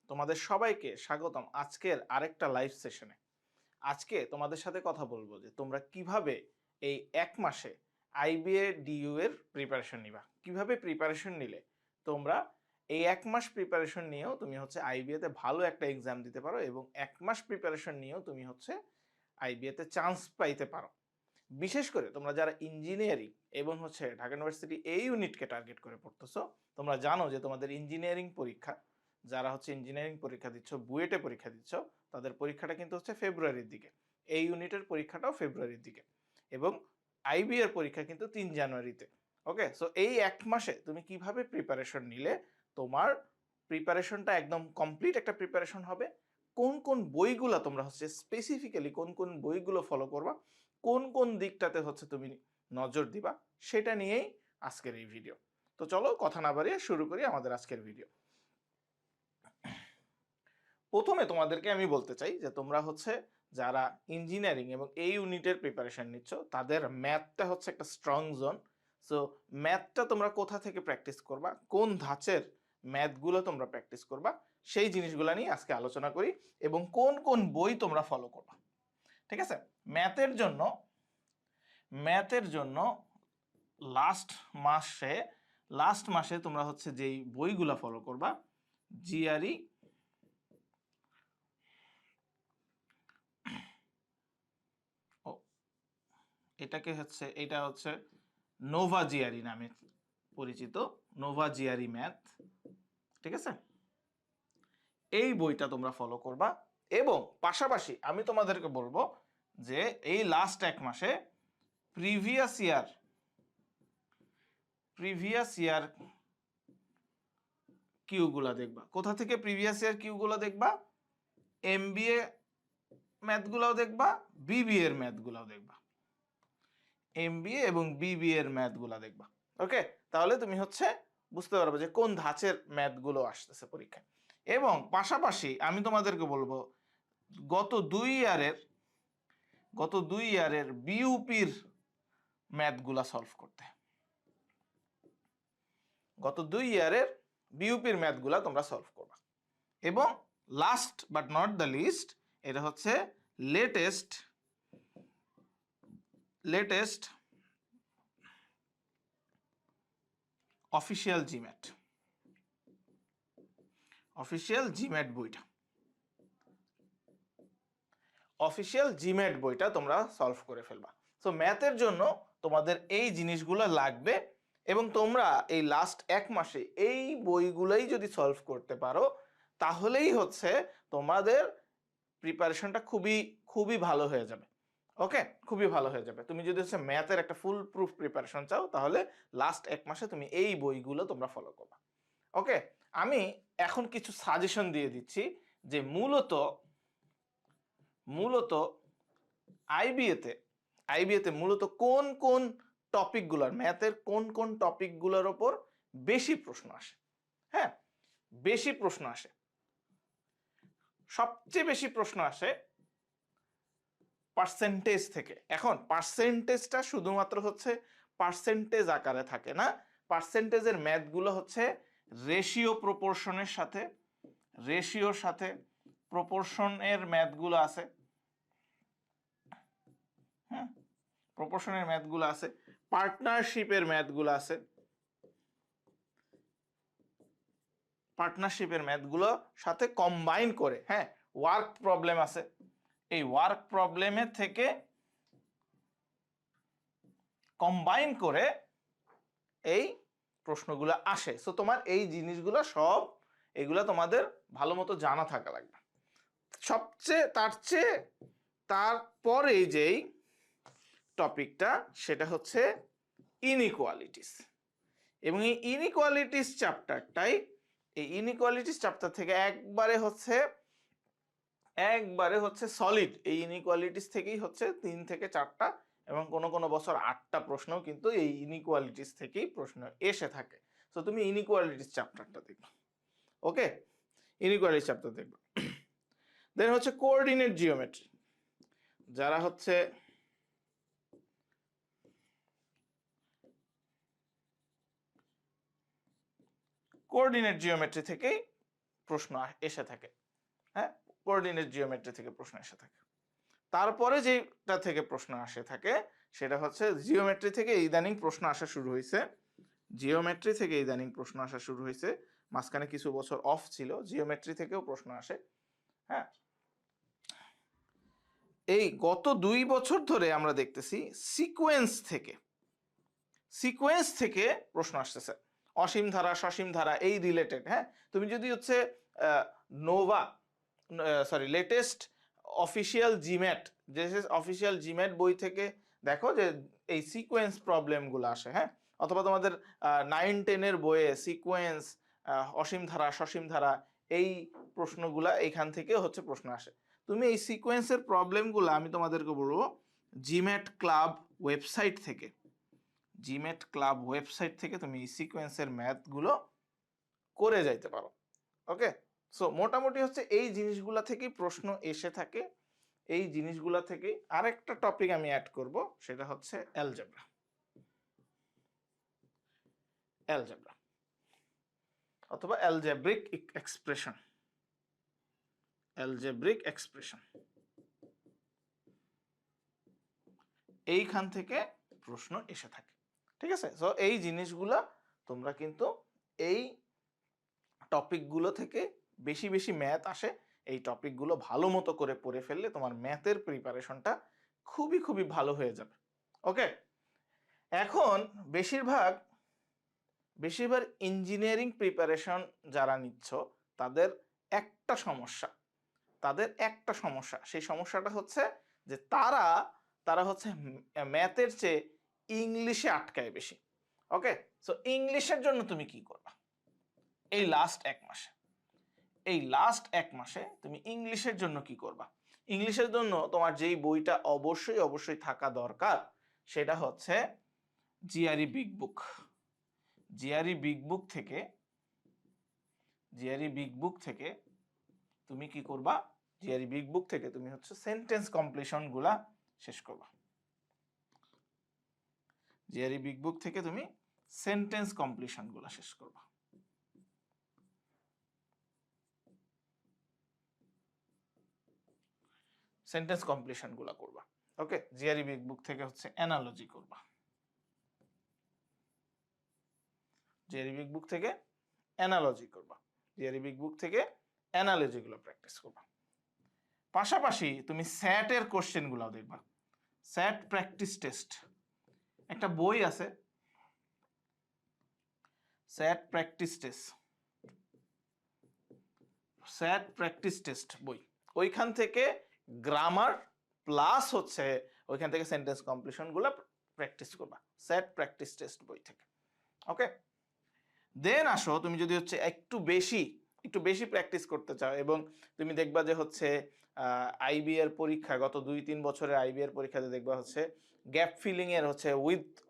তোমাদের সবাইকে স্বাগতম আজকের আরেকটা লাইভ সেশনে। আজকে তোমাদের সাথে কথা বলবো যে তোমরা কিভাবে এই এক মাসে আইবিএ ডিইউ এর প্রিপারেশন নিবা, কিভাবে প্রিপারেশন নিলে তোমরা এই এক মাস প্রিপারেশন নিয়েও তুমি হচ্ছে আইবিএ তে ভালো একটা এক্সাম দিতে পারো এবং এক মাস প্রিপারেশন নিয়েও তুমি হচ্ছে আইবিএ তে চান্স পাইতে পারো। বিশেষ করে তোমরা যারা ইঞ্জিনিয়ারিং এবং হচ্ছে ঢাকা ইউনিভার্সিটি এই ইউনিটকে টার্গেট করে পড়তেছো, তোমরা জানো যে তোমাদের ইঞ্জিনিয়ারিং পরীক্ষা, যারা হচ্ছে ইঞ্জিনিয়ারিং পরীক্ষা দিচ্ছ, বুয়েটে পরীক্ষা দিচ্ছ, তাদের পরীক্ষাটা কিন্তু হচ্ছে ফেব্রুয়ারির দিকে। এই ইউনিটের পরীক্ষাটাও ফেব্রুয়ারির দিকে এবং আইবি এর পরীক্ষা কিন্তু ৩ জানুয়ারিতে। ওকে, সো এই এক মাসে তুমি কিভাবে প্রিপারেশন নিলে তোমার প্রিপারেশনটা একদম কমপ্লিট একটা প্রিপারেশন হবে, কোন কোন বইগুলো তোমরা হচ্ছে স্পেসিফিক্যালি কোন কোন বইগুলো ফলো করবা, কোন কোন দিকটাতে হচ্ছে তুমি নজর দিবা, সেটা নিয়েই আজকের এই ভিডিও। তো চলো কথা না বাড়িয়ে শুরু করি আমাদের আজকের ভিডিও। প্রথমে তোমাদেরকে আমি বলতে চাই যে তোমরা হচ্ছে যারা ইঞ্জিনিয়ারিং এবং এই ইউনিটের প্রিপারেশন নিচ্ছ, তাদের ম্যাথটা হচ্ছে একটা স্ট্রং জোন। সো ম্যাথটা তোমরা কোথা থেকে প্র্যাকটিস করবা, কোন ধাঁচের ম্যাথগুলো তোমরা প্র্যাকটিস করবা, সেই জিনিসগুলো নিয়ে আজকে আলোচনা করি এবং কোন কোন বই তোমরা ফলো করবা। ঠিক আছে, ম্যাথের জন্য লাস্ট মাসে তোমরা হচ্ছে যেই বইগুলা ফলো করবা, জিআরই, এটা হচ্ছে নোভা জিআরই নামে পরিচিত, নোভা জিআরই ম্যাথ। ঠিক আছে, এই বইটা তোমরা ফলো করবা এবং পাশাপাশি আমি তোমাদেরকে বলবো যে এই লাস্ট এক মাসে প্রিভিয়াস ইয়ার কিউগুলা দেখবা। কোথা থেকে প্রিভিয়াস ইয়ার কিউগুলা দেখবা? এমবিএ ম্যাথগুলাও দেখবা, বিবিএ এর ম্যাথগুলাও দেখবা, এমবিএ এবং বিবিএ এর ম্যাথগুলা দেখবা। ওকে, তাহলে তুমি হচ্ছে বুঝতে পারবে যে কোন ধাঁচের ম্যাথগুলো আসতেছে পরীক্ষায়। এবং পাশাপাশি আমি তোমাদেরকে বলবো গত দুই ইয়ারের বিইউপির ম্যাথগুলা সলভ করতে। গত 2 ইয়ারের বিইউপির ম্যাথগুলা তোমরা সলভ করবা। এবং last but not the least, এটা হচ্ছে লেটেস্ট অফিসিয়াল জিম্যাট বইটা তোমরা সলভ করে ফেলবা। সো ম্যাথের জন্য তোমাদের এই জিনিসগুলো লাগবে এবং তোমরা এই লাস্ট এক মাসে এই বইগুলোই যদি সলভ করতে পারো, তাহলেই হচ্ছে তোমাদের প্রিপারেশনটা খুবই খুবই ভালো হয়ে যাবে। ওকে, খুবই ভালো হয়ে যাবে। তুমি যদি হচ্ছে ম্যাথের একটা ফুল প্রুফ প্রিপারেশন চাও, তাহলে লাস্ট এক মাসে তুমি এই বইগুলো তোমরা ফলো করবা। ওকে, আমি এখন কিছু সাজেশন দিয়ে দিচ্ছি যে মূলত আইবিএতে মূলত কোন কোন টপিকগুলোর, ম্যাথের কোন কোন টপিকগুলোর ওপর বেশি প্রশ্ন আসে। হ্যাঁ, বেশি প্রশ্ন আসে, সবচেয়ে বেশি প্রশ্ন আসে পার্সেন্টেজ থেকে। এখন পার্সেন্টেজটা শুধুমাত্র হচ্ছে পার্সেন্টেজ আকারে থাকে না, পার্সেন্টেজের ম্যাথগুলো হচ্ছে রেশিওর সাথে প্রপোর্শনের ম্যাথগুলো আছে। হ্যাঁ, প্রপোর্শনের ম্যাথগুলো আছে, পার্টনারশিপের ম্যাথগুলো আছে, পার্টনারশিপের ম্যাথগুলো সাথে কম্বাইন করে। হ্যাঁ, ওয়ার্ক প্রবলেম আছে, এই ওয়ার্ক প্রবলেমের থেকে কম্বাইন করে এই প্রশ্নগুলো আসে। সো তোমার এই জিনিসগুলো সব এগুলো তোমাদের ভালো মতো জানা থাকা লাগবে। তারপরে যেই টপিকটা, সেটা হচ্ছে ইনইকুয়ালিটিস। এবং এই ইনইকুয়ালিটিস চ্যাপ্টার থেকে একবারে হচ্ছে সলিড, এই ইনইকুয়ালিটিস থেকেই হচ্ছে 3 থেকে 4টা এবং কোনো বছর 8টা প্রশ্নও কিন্তু এই ইনইকুয়ালিটিস থেকেই প্রশ্ন এসে থাকে। সো তুমি ইনইকুয়ালিটিস চ্যাপ্টারটা দেখবে। ওকে, ইনইকুয়ালিটিস চ্যাপ্টার দেখবে। দেন হচ্ছে কোঅর্ডিনেট জিওমেট্রি। যারা হচ্ছে কোঅর্ডিনেট জিওমেট্রি থেকেই প্রশ্ন এসে থাকে, হ্যাঁ, কোঅর্ডিনেট জিওমেট্রি থেকে প্রশ্ন এসে থাকে। তারপরে যেটা থেকে প্রশ্ন আসে থাকে সেটা হচ্ছে জিওমেট্রি থেকে ইদানিং প্রশ্ন আসা শুরু হয়েছে, জিওমেট্রি থেকে ইদানিং প্রশ্ন আসা শুরু হয়েছে, মাঝখানে কিছু বছর অফ ছিল, জিওমেট্রি থেকেও প্রশ্ন আসে। হ্যাঁ, এই গত 2 বছর ধরে আমরা দেখতেছি সিকোয়েন্স থেকে প্রশ্ন আসতেছে, অসীম ধারা সসীম ধারা এই রিলেটেড। হ্যাঁ, তুমি যদি হচ্ছে নোভা লেটেস্ট অফিসিয়াল জিম্যাট, যে অফিসিয়াল জিম্যাট বই থেকে দেখো যে এই সিকোয়েন্স প্রবলেমগুলো আসে। হ্যাঁ, অথবা তোমাদের 9-10 বইয়ে সিকোয়েন্স, অসীম ধারা সসীম ধারা এই প্রশ্নগুলা এখান থেকে হচ্ছে প্রশ্ন আসে। তুমি এই সিকোয়েন্সের প্রবলেমগুলো আমি তোমাদেরকে বলবো জিম্যাট ক্লাব ওয়েবসাইট থেকে, তুমি এই সিকোয়েন্সের ম্যাথগুলো করে যাইতে পারো। ওকে, সো মোটামুটি হচ্ছে এই জিনিসগুলা থেকেই প্রশ্ন এসে থাকে। এই জিনিসগুলা থেকে আরেকটা টপিক আমি অ্যাড করব, সেটা হচ্ছে অ্যালজেব্রা অথবা অ্যালজেব্রিক এক্সপ্রেশন। এইখান থেকে প্রশ্ন এসে থাকে। ঠিক আছে, সো এই জিনিসগুলা তোমরা কিন্তু এই টপিকগুলো থেকে বেশি বেশি ম্যাথ আসে, এই টপিকগুলো ভালো মতো করে পড়ে ফেললে তোমার ম্যাথের প্রিপারেশনটা খুবই খুবই ভালো হয়ে যাবে। ওকে, এখন বেশিরভাগ ইঞ্জিনিয়ারিং প্রিপারেশন যারা নিচ্ছ তাদের একটা সমস্যা, সেই সমস্যাটা হচ্ছে যে তারা হচ্ছে ম্যাথের চেয়ে ইংলিশে আটকায় বেশি। ওকে, সো ইংলিশের জন্য তুমি কি করবা এই লাস্ট এক মাসে তুমি ইংলিশের জন্য কি করবা? ইংলিশের জন্য তোমার যেই বইটা অবশ্যই থাকা দরকার সেটা হচ্ছে জিআরই বিগ বুক। জিআরই বিগ বুক থেকে তুমি কি করবা? জিআরই বিগ বুক থেকে তুমি হচ্ছে সেন্টেন্স কমপ্লিশন গুলা শেষ করবা। জিআরই বিগ বুক থেকে তুমি সেন্টেন্স কমপ্লিশন গুলা শেষ করবা। সেন্টেন্স কমপ্লিশন গুলা করবা। ওকে, জিআরই বিগ বুক থেকে হচ্ছে অ্যানালজি করবা। জিআরই বিগ বুক থেকে অ্যানালজি গুলো প্র্যাকটিস করবা। পাশাপাশি তুমি স্যাট এর কোশ্চেন গুলাও দেখবা। স্যাট প্র্যাকটিস টেস্ট একটা বই আছে, স্যাট প্র্যাকটিস টেস্ট বই, ওইখান থেকে গ্রামার প্লাস হচ্ছে ওইখান থেকে সেন্টেন্স কমপ্লিশন গুলো প্র্যাকটিস করবা স্যাট প্র্যাকটিস টেস্ট বই থেকে। ওকে, দেন আসো তুমি যদি হচ্ছে একটু বেশি প্র্যাকটিস করতে চাও এবং তুমি দেখবা যে হচ্ছে আইবি এর পরীক্ষা, গত 2-3 বছরের আইবি এর পরীক্ষাতে দেখবা হচ্ছে গ্যাপ ফিলিং এর হচ্ছে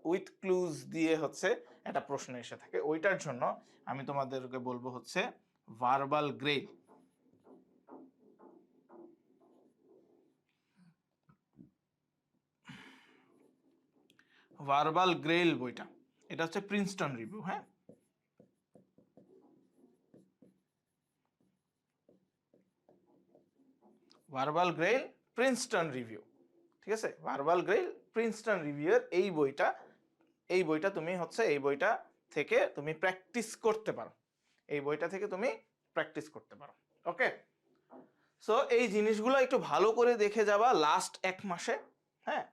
উইথ ক্লুজ দিয়ে হচ্ছে একটা প্রশ্ন এসে থাকে। ওইটার জন্য আমি তোমাদেরকে বলবো হচ্ছে ভার্বাল গ্রেইল বইটা, এটা হচ্ছে প্রিন্সটন রিভিউ। হ্যাঁ, ভার্বাল গ্রেইল প্রিন্সটন রিভিউ, ঠিক আছে, ভার্বাল গ্রেইল প্রিন্সটন রিভিউ এর এই বইটা তুমি হচ্ছে এই বইটা থেকে তুমি প্র্যাকটিস করতে পারো, ওকে, সো এই জিনিসগুলো একটু ভালো করে দেখে যাবা লাস্ট 1 মাসে। হ্যাঁ,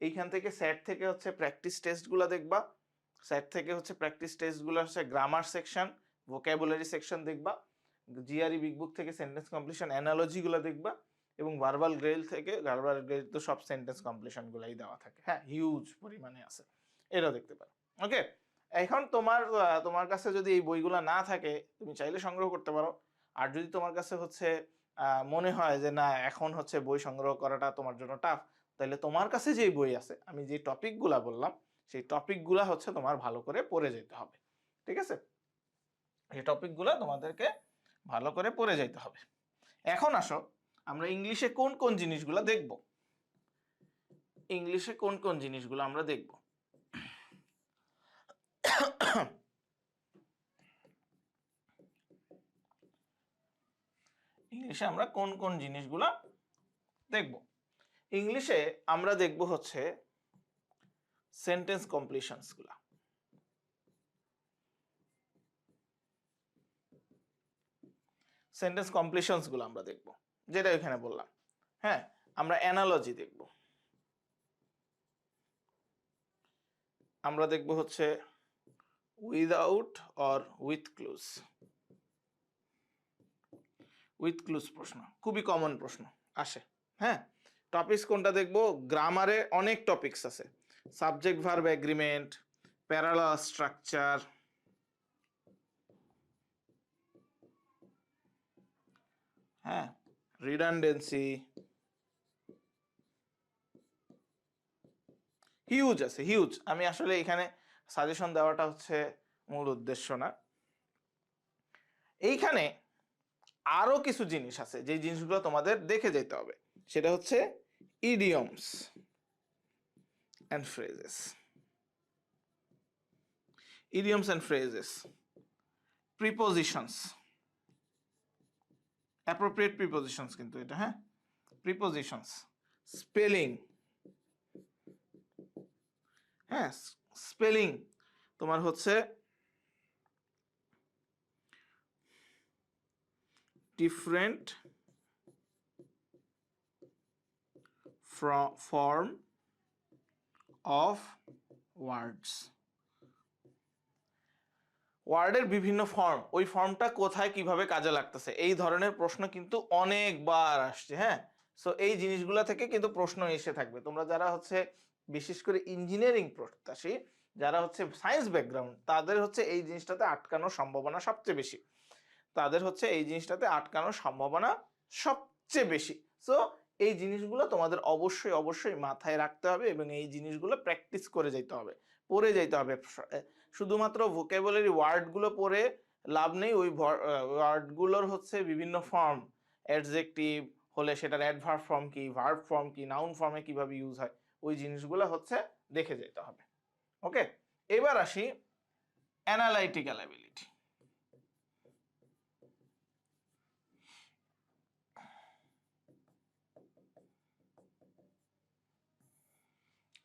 এইখান থেকে স্যাট থেকে হচ্ছে প্র্যাকটিস টেস্টগুলো দেখবা, হচ্ছে গ্রামার সেকশন, ভোকাবুলারি সেকশন দেখবা, জিআরই বিগ বুক থেকে সেন্টেন্স কমপ্লিশন অ্যানালজি গুলো দেখবা, এবং ভার্বাল গ্রেইল তো সব সেন্টেন্স কমপ্লিশন গুলাই দেওয়া থাকে। হ্যাঁ, হিউজ পরিমাণে আছে, এটাও দেখতে পারো। ওকে, এখন তোমার কাছে যদি এই বইগুলো না থাকে তুমি চাইলে সংগ্রহ করতে পারো। আর যদি তোমার কাছে হচ্ছে মনে হয় যে না এখন হচ্ছে বই সংগ্রহ করাটা তোমার জন্য টাফ, তাহলে তোমার কাছে যে বই আছে আমি যে টপিকগুলা বললাম সেই টপিকগুলা হচ্ছে তোমার ভালো করে পড়ে যেতে হবে। ঠিক আছে, এই টপিকগুলা তোমাদেরকে ভালো করে পড়ে যেতে হবে। এখন আসো আমরা ইংলিশে কোন কোন জিনিসগুলো আমরা দেখব। ইংলিশে আমরা কোন কোন জিনিসগুলা দেখব? ইংলিশে আমরা দেখব হচ্ছে সেন্টেন্স কমপ্লিশনস গুলা। সেন্টেন্স কমপ্লিশনস গুলো আমরা দেখব, যেটা এখানে বললাম। হ্যাঁ, আমরা অ্যানালজি দেখব, আমরা দেখব হচ্ছে without or with clues. With clues প্রশ্ন খুবই কমন প্রশ্ন আসে। হ্যাঁ, টপিকস কোনটা দেখব? গ্রামারে অনেক টপিকস আছে, subject verb agreement, parallel structure, হ্যাঁ, রিডান্ডেন্সি, হিউজ আছে, হিউজ। আমি আসলে এখানে সাজেশন দেওয়াটা হচ্ছে মূল উদ্দেশ্য না। এইখানে আরো কিছু জিনিস আছে যে জিনিসগুলো তোমাদের দেখে যেতে হবে, সেটা হচ্ছে idioms and phrases. Idioms and phrases, prepositions, appropriate prepositions কিন্তু এটা, হ্যাঁ, প্রিপোজিশনস, স্পেলিং, হ্যাঁ, স্পেলিং তোমার হচ্ছে ডিফারেন্ট ফর্ম অফ ওয়ার্ডস। ওয়ার্ডের বিভিন্ন ফর্ম, ওই ফর্মটা কোথায় কিভাবে কাজে লাগতেছে, এই ধরনের প্রশ্ন কিন্তু অনেকবার আসছে। হ্যাঁ, সো এই জিনিসগুলো থেকে কিন্তু প্রশ্ন এসে থাকবে। তোমরা যারা হচ্ছে বিশেষ করে ইঞ্জিনিয়ারিং প্রত্যাশী, যারা হচ্ছে সায়েন্স ব্যাকগ্রাউন্ড, তাদের হচ্ছে এই জিনিসটাতে আটকানোর সম্ভাবনা সবচেয়ে বেশি। তাদের হচ্ছে এই জিনিসটাতে আটকানোর সম্ভাবনা সবচেয়ে বেশি। সো এই জিনিসগুলো তোমাদের অবশ্যই অবশ্যই মাথায় রাখতে হবে এবং এই জিনিসগুলো প্র্যাকটিস করে যেতে হবে, পড়ে যেতে হবে। শুধুমাত্র ভোকাবুলারি ওয়ার্ডগুলো পড়ে লাভ নেই, ওই ওয়ার্ডগুলোর হচ্ছে বিভিন্ন ফর্ম, অ্যাডজেক্টিভ হলে সেটার অ্যাডভার্ব ফর্ম কি, ভার্ব ফর্ম কি, নাউন ফর্মে কিভাবে ইউজ হয়, ওই জিনিসগুলো হচ্ছে দেখে যেতে হবে। ওকে, এবার আসি analytical ability.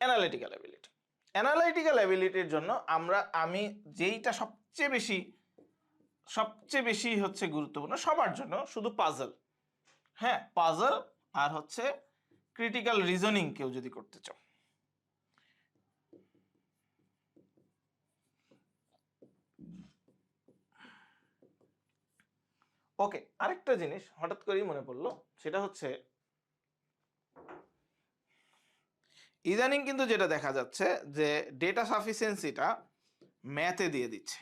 Analytical ability, analytical অ্যাবিলিটির জন্য আমি যেইটা সবচেয়ে বেশি হচ্ছে গুরুত্বপূর্ণ সবার জন্য, শুধু পাজল। হ্যাঁ, পাজল আর হচ্ছে ক্রিটিক্যাল রিজনিং কেউ যদি করতে চাও। ওকে, আরেকটা জিনিস হঠাৎ করেই মনে পড়লো, সেটা হচ্ছে ইদানিং কিন্তু যেটা দেখা যাচ্ছে যে ডেটা সাফিসিয়েন্সিটা ম্যাথে দিয়ে দিচ্ছে।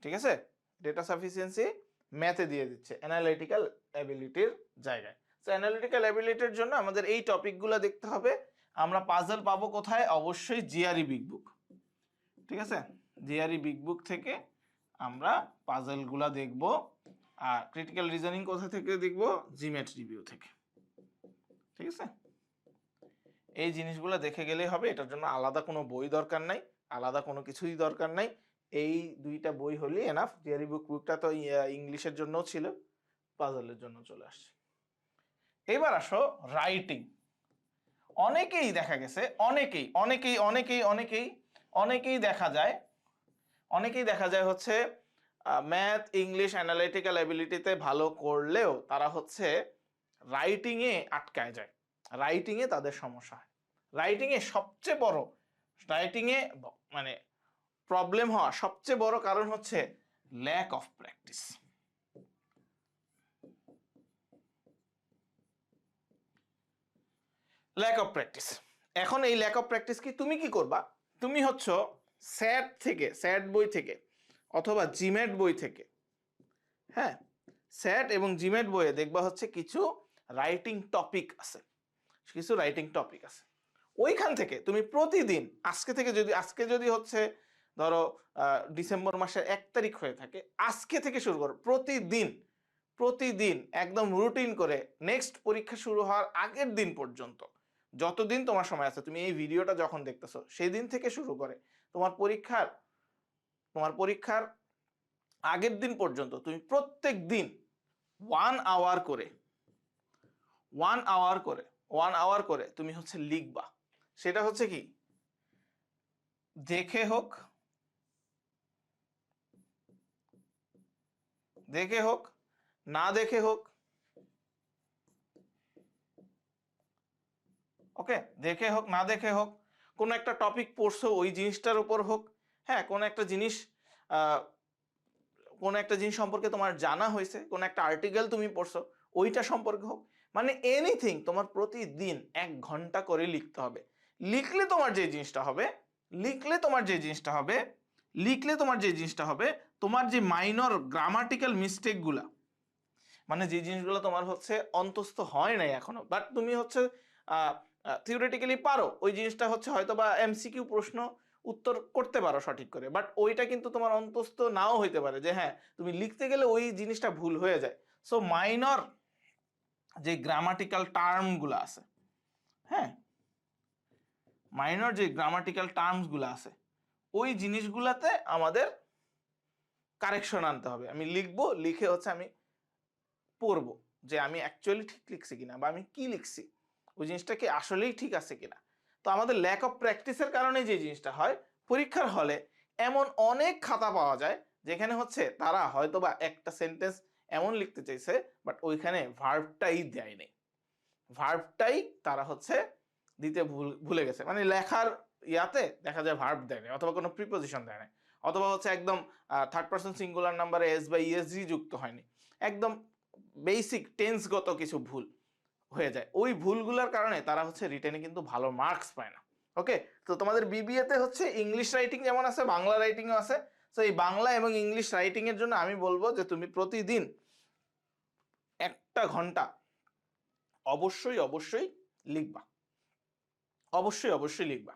ঠিক আছে, ডেটা সাফিসিয়েন্সি ম্যাথে দিয়ে দিচ্ছে অ্যানালিটিক্যাল অ্যাবিলিটির জায়গায়। তো অ্যানালিটিক্যাল অ্যাবিলিটির জন্য আমাদের এই টপিকগুলো দেখতে হবে। আমরা পাজল পাবো কোথায়? অবশ্যই জিআরই বিগ বুক। ঠিক আছে, জিআরই বিগ বুক থেকে আমরা পাজলগুলা দেখব। আর ক্রিটিক্যাল রিজনিং কোথা থেকে দেখব? জিমেট রিভিউ থেকে। ঠিক আছে, এই জিনিসগুলো দেখে গেলেই হবে, এটার জন্য আলাদা কোনো বই দরকার নাই, আলাদা কোনো কিছুই দরকার নাই। এই দুইটা বই হলেই এনাফ। জিআরই বুকটা তো ইংলিশের জন্য ছিল, পাজলের জন্য চলে আসছে। এবার আসো রাইটিং। অনেকেই দেখা গেছে, অনেকেই দেখা যায় হচ্ছে ম্যাথ, ইংলিশ, অ্যানালিটিক্যাল অ্যাবিলিটিতে ভালো করলেও তারা হচ্ছে রাইটিং এ আটকায় যায়, রাইটিং এ তাদের সমস্যা হয়। রাইটিং এ মানে প্রবলেম হওয়া সবচেয়ে বড় কারণ হচ্ছে lack of practice. Lack of practice. এখন এই ল্যাক অফ প্র্যাকটিস তুমি কি করবা? তুমি হচ্ছে স্যাট বই থেকে অথবা জিমেট বই থেকে, হ্যাঁ, স্যাট এবং জিমেট বইয়ে দেখবা হচ্ছে কিছু রাইটিং টপিক আছে, ওইখান থেকে তুমি প্রতিদিন আজকে যদি হচ্ছে ধরো ডিসেম্বর মাসের 1 তারিখ হয়ে থাকে, আজকে থেকে শুরু করো প্রতিদিন একদম রুটিন করে নেক্সট পরীক্ষা শুরু হওয়ার আগের দিন পর্যন্ত, যতদিন তোমার সময় আছে, তুমি এই ভিডিওটা যখন দেখতেছো সেই দিন থেকে শুরু করে তোমার পরীক্ষার আগের দিন পর্যন্ত তুমি প্রত্যেক দিন 1 আওয়ার করে 1 আওয়ার করে তুমি হচ্ছে লিখবা। সেটা হচ্ছে কি, দেখে হোক না দেখে হোক, ওকে, দেখে হোক না দেখে হোক, কোন একটা টপিক পড়ছো ওই জিনিসটার উপর হোক, হ্যাঁ, কোন একটা জিনিস সম্পর্কে তোমার জানা হয়েছে, কোন একটা আর্টিকেল তুমি পড়ছো ওইটা সম্পর্কে হোক, মানে এনিথিং তোমার প্রতিদিন 1 ঘন্টা করে লিখতে হবে। লিখলে তোমার যে জিনিসটা হবে তোমার যে মাইনর গ্রামাটিক্যাল মিস্টেকগুলা, মানে যে জিনিসগুলো তোমার হচ্ছে অন্তস্থ হয় নাই এখনো, বাট তুমি হচ্ছে থিওরিটিক্যালি পারো, ওই জিনিসটা হচ্ছে হয়তো বা এমসিকিউ প্রশ্ন উত্তর করতে পারো সঠিক করে, বাট ওইটা কিন্তু তোমার অন্তস্থ নাও হইতে পারে, যে হ্যাঁ তুমি লিখতে গেলে ওই জিনিসটা ভুল হয়ে যায়। সো মাইনর যে গ্রামাটিক্যাল টার্মগুলো আছে, হ্যাঁ, মাইনর যে গ্রামাটিক্যাল টার্মসগুলো আছে ওই জিনিসগুলাতে আমাদের কারেকশন আনতে হবে। আমি লিখবো, লিখে হচ্ছে আমি পড়বো যে আমি অ্যাকচুয়ালি ঠিক লিখছি কিনা, বা আমি কি লিখছি ওই জিনিসটা কি আসলেই ঠিক আছে কিনা। তো আমাদের ল্যাক অফ প্র্যাকটিসের কারণে যে জিনিসটা হয়, পরীক্ষার হলে এমন অনেক খাতা পাওয়া যায় যেখানে হচ্ছে তারা হয়তো বা একটা সেন্টেন্স এমন লিখতে চাইছে বাট ওইখানে ভার্বটাই দেয়নি, ভার্বটাই তারা হচ্ছে দিতে ভুলে গেছে, মানে লেখার ইয়াতে দেখা যায় ভার্ব দেয়নি, অথবা কোনো প্রিপোজিশন দেয় নাই, অথবা হচ্ছে একদম থার্ড পারসন সিঙ্গুলার নাম্বারে এস বা ইএসজি যুক্ত হয়নি, একদম বেসিক টেন্সগত কিছু ভুল হয়ে যায়। ওই ভুলগুলোর কারণে তারা হচ্ছে রিটেনে কিন্তু ভালো মার্কস পায় না। ওকে, তো তোমাদের বিবিএতে হচ্ছে ইংলিশ রাইটিং যেমন আছে, বাংলা রাইটিংও আছে। তো এই বাংলা এবং ইংলিশ রাইটিং এর জন্য আমি বলবো যে তুমি প্রতিদিন 1 ঘন্টা অবশ্যই লিখবা, অবশ্যই লিখবা।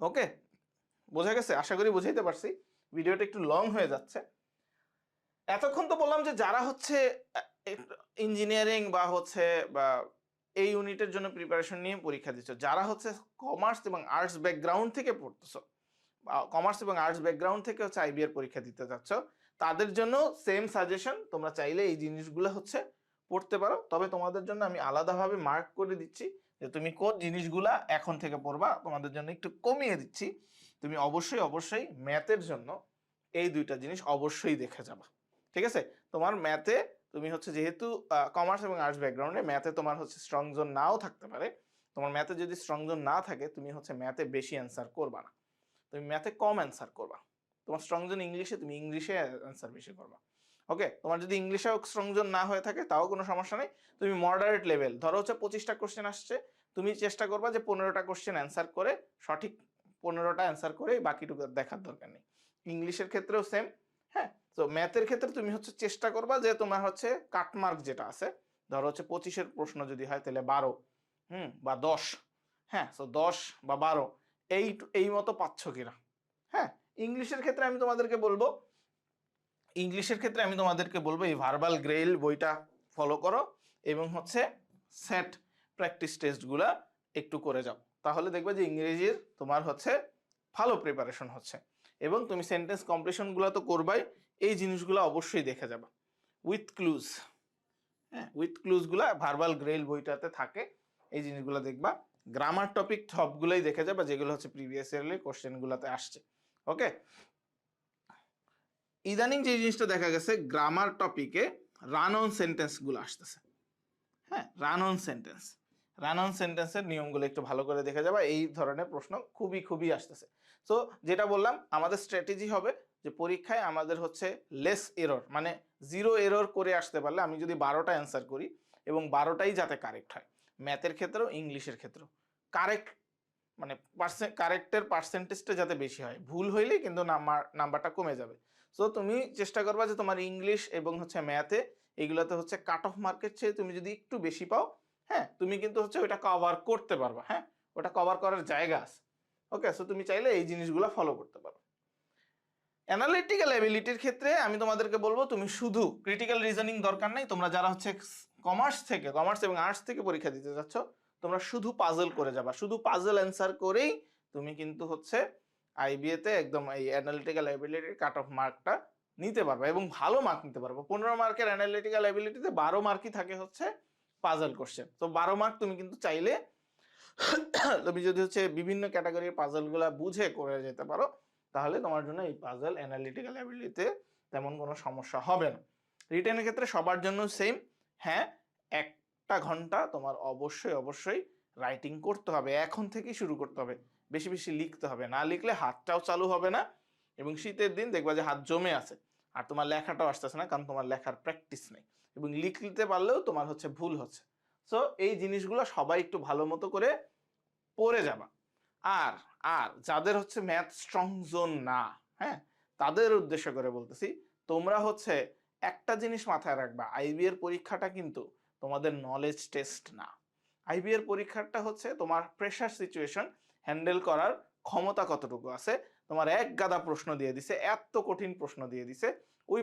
ওকে, বোঝা গেছে? আশা করি বুঝাইতে পারছি। ভিডিওটা একটু লং হয়ে যাচ্ছে। এতক্ষণ তো বললাম যে যারা হচ্ছে ইঞ্জিনিয়ারিং বা হচ্ছে বা এই ইউনিটের জন্য প্রিপারেশন নিয়ে পরীক্ষা দিচ্ছ, যারা হচ্ছে কমার্স এবং আর্টস ব্যাকগ্রাউন্ড থেকে পড়তেছো, কমার্স এবং আর্টস ব্যাকগ্রাউন্ড থেকে হচ্ছে আইবি এর পরীক্ষা দিতে যাচ্ছ, তাদের জন্য সেম সাজেশন, তোমরা চাইলে এই জিনিসগুলো হচ্ছে পড়তে পারো। তবে তোমাদের জন্য আমি আলাদাভাবে মার্ক করে দিচ্ছি যে তুমি কোন জিনিসগুলা এখন থেকে পড়বা, তোমাদের জন্য একটু কমিয়ে দিচ্ছি। তুমি অবশ্যই ম্যাথের জন্য এই 2টা জিনিস অবশ্যই দেখে যাবা, ঠিক আছে? তোমার ম্যাথে তুমি হচ্ছে যেহেতু কমার্স এবং আর্টস ব্যাকগ্রাউন্ডে, ম্যাথে তোমার হচ্ছে স্ট্রং জোন নাও থাকতে পারে। তোমার ম্যাথে যদি স্ট্রং জোন না থাকে তুমি হচ্ছে ম্যাথে বেশি অ্যান্সার করবা না, তুমি ম্যাথে কম অ্যান্সার করবা। তোমার স্ট্রং জোন ইংলিশে, তুমি ইংলিশে অ্যান্সার বেশি করবা। ওকে, তোমার যদি ইংলিশেও স্ট্রং জোন না হয়ে থাকে তাও কোনো সমস্যা নেই, তুমি মডারেট লেভেল, ধরো হচ্ছে 25টা কোশ্চেন আসছে, তুমি চেষ্টা করবা যে 15টা কোশ্চেন অ্যান্সার করে, সঠিক 15টা অ্যান্সার করে বাকিটুকু দেখার দরকার নেই। ইংলিশের ক্ষেত্রেও সেম, হ্যাঁ। তো ম্যাথের ক্ষেত্রে তুমি হচ্ছে চেষ্টা করবা যে তোমার হচ্ছে কাটমার্ক যেটা আছে, ধরো হচ্ছে 25-এর প্রশ্ন যদি হয় তাহলে 12 বা 10, হ্যাঁ, তো 10 বা 12 এই মতো পাচ্ছ কিনা। হ্যাঁ, ইংলিশের ক্ষেত্রে আমি তোমাদেরকে বলবো এই ভার্বাল গ্রেইল বইটা ফলো করো এবং হচ্ছে সেট প্র্যাকটিস টেস্টগুলা একটু করে যাও, তাহলে দেখবে যে ইংরেজির তোমার হচ্ছে ভালো প্রিপারেশন হচ্ছে। এবং তুমি সেন্টেন্স কমপ্লিশনগুলো তো করবাই, এই জিনিসগুলো অবশ্যই দেখে যাবা উইথ ক্লুজ। হ্যাঁ, উইথ ক্লুজগুলা ভার্বাল গ্রেইল বইটাতে থাকে, এই জিনিসগুলো দেখবা। গ্রামার টপিক সবগুলোই দেখে যাবা যেগুলো হচ্ছে প্রিভিয়াস ইয়ারলি কোশ্চেনগুলোতে আসছে। ওকে, ইদানিং যে জিনিসটা দেখা গেছে গ্রামার টপিকে রান অন সেন্টেন্সগুলো আসতেছে। হ্যাঁ, রান অন সেন্টেন্সের নিয়মগুলো একটু ভালো করে দেখে যাবা, এই ধরনের প্রশ্ন খুবই আসতেছে। সো যেটা বললাম, আমাদের স্ট্র্যাটেজি হবে যে পরীক্ষায় আমাদের হচ্ছে লেস এরর, মানে 0 এরর করে আসতে পারলে, আমি যদি 12টা অ্যান্সার করি এবং 12টাই যাতে কারেক্ট হয়, ম্যাথের ক্ষেত্রেও ইংলিশের ক্ষেত্রেও কারেক্ট, মানে কারেক্টের পার্সেন্টেজটা যাতে বেশি হয়, ভুল হইলেই কিন্তু নাম্বারটা কমে যাবে। সো তুমি চেষ্টা করবা যে তোমার ইংলিশ এবং হচ্ছে ম্যাথে এগুলোতে হচ্ছে কাট অফ মার্কের চেয়ে তুমি যদি একটু বেশি পাও, হ্যাঁ, তুমি কিন্তু হচ্ছে ওটা কভার করতে পারবা। হ্যাঁ, ওটা কভার করার জায়গা আছে। ওকে, সো তুমি চাইলে এই জিনিসগুলো ফলো করতে পারো। অ্যানালিটিক্যাল এবিলিটির ক্ষেত্রে আমি তোমাদেরকে বলবো তুমি শুধু ক্রিটিক্যাল রিজনিং দরকার নেই, তোমরা যারা হচ্ছে কমার্স এবং আর্টস থেকে পরীক্ষা দিতে যাচ্ছ, তোমরা শুধু পাজল করে যাবা, শুধু পাজল অ্যান্সার করেই তুমি কিন্তু হচ্ছে আইবিএ তে একদম এই অ্যানালিটিক্যাল এবিলিটির কাট অফ মার্কটা নিতে পারবা এবং ভালো মার্ক নিতে পারবো। 15 মার্কের অ্যানালিটিক্যাল এবিলিটিতে 12 মার্কই থাকে হচ্ছে পাজল কোশ্চেন। তো 12 মার্ক তুমি কিন্তু চাইলে তুমি যদি হচ্ছে বিভিন্ন ক্যাটাগরির পাজলগুলা বুঝে করে যেতে পারো, তাহলে তোমার জন্য এই পাজল অ্যানালিটিক্যাল এবিলিটিতে তেমন কোনো সমস্যা হবে না। রিটেনের ক্ষেত্রে সবার জন্য সেম। হ্যাঁ, 1টা ঘন্টা তোমার অবশ্যই রাইটিং করতে হবে, এখন থেকেই শুরু করতে হবে, বেশি বেশি লিখতে হবে, না লিখলে হাতটাও চালু হবে না এবং শীতের দিন দেখবা যে হাত জমে আছে আর তোমার লেখাটাও আসতেছে না, কারণ তোমার লেখার প্র্যাকটিস নেই এবং লিখতে পারলেও তোমার হচ্ছে ভুল হচ্ছে। সো এই জিনিসগুলো সবাই একটু ভালো মতো করে পড়ে যাবা। আর আর যাদের হচ্ছে ম্যাথ স্ট্রং জোন না, হ্যাঁ, তাদের উদ্দেশ্য করে বলতেছি, তোমরা হচ্ছে একটা জিনিস মাথায় রাখবা, আইবি এর পরীক্ষাটা কিন্তু তোমাদের নলেজ টেস্ট না। আইবি এর পরীক্ষাটা হচ্ছে তোমার প্রেশার সিচুয়েশন হ্যান্ডেল করার ক্ষমতা কতটুকু আছে। তোমার এক গাদা প্রশ্ন দিয়ে দিছে, এত কঠিন প্রশ্ন দিয়ে দিছে, ওই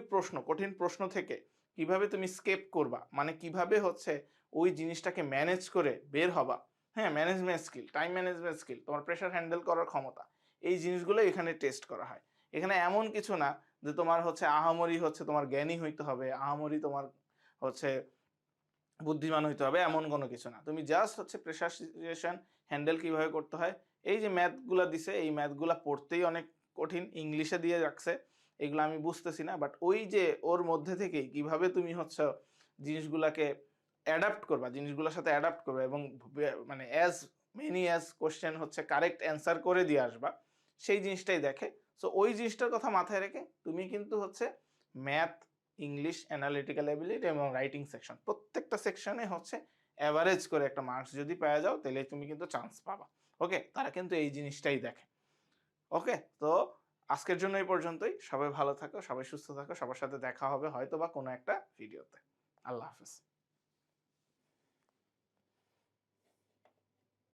কঠিন প্রশ্ন থেকে কিভাবে তুমি স্কেপ করবা, মানে কিভাবে হচ্ছে ওই জিনিসটাকে ম্যানেজ করে বের হবা। হ্যাঁ, management skill, time management skill, তোমার প্রেশার হ্যান্ডেল করার ক্ষমতা, এই জিনিসগুলো এখানে টেস্ট করা হয়। এখানে এমন কিছু না যে তোমার হচ্ছে আহামরি হচ্ছে তোমার জ্ঞানী হইতে হবে, আহামরি তোমার হচ্ছে বুদ্ধিমান হইতে হবে, এমন কোনো কিছু না। তুমি জাস্ট হচ্ছে প্রেশার সিচুয়েশন হ্যান্ডেল কিভাবে করতে হয়, এই যে ম্যাথগুলা দিছে, এই ম্যাথগুলা পড়তেই অনেক কঠিন, ইংলিশে দিয়ে রাখছে, এগুলো আমি বুঝতেছি না, বাট ওই যে ওর মধ্যে থেকেই কিভাবে তুমি হচ্ছে জিনিসগুলাকে অ্যাডাপ্ট করবা, জিনিসগুলোর সাথে অ্যাডাপ্ট করবা এবং মানে অ্যাজ মেনি অ্যাজ কোশ্চেন হচ্ছে কারেক্ট অ্যান্সার করে দিয়ে আসবা, সেই জিনিসটাই দেখে। সো ওই জিনিসটার কথা মাথায় রেখে তুমি কিন্তু হচ্ছে ম্যাথ, ইংলিশ, অ্যানালিটিক্যাল এবিলিটি এবং রাইটিং সেকশন, প্রত্যেকটা সেকশনে হচ্ছে অ্যাভারেজ করে একটা মার্কস যদি পেয়ে যাও, তাহলে তুমি কিন্তু চান্স পাবা। ওকে, তারা কিন্তু এই জিনিসটাই দেখে। ওকে, তো আজকের জন্য এই পর্যন্তই। সবাই ভালো থাকো, সবাই সুস্থ থাকো, সবার সাথে দেখা হবে হয়তো বা কোনো একটা ভিডিওতে। আল্লাহ হাফেজ।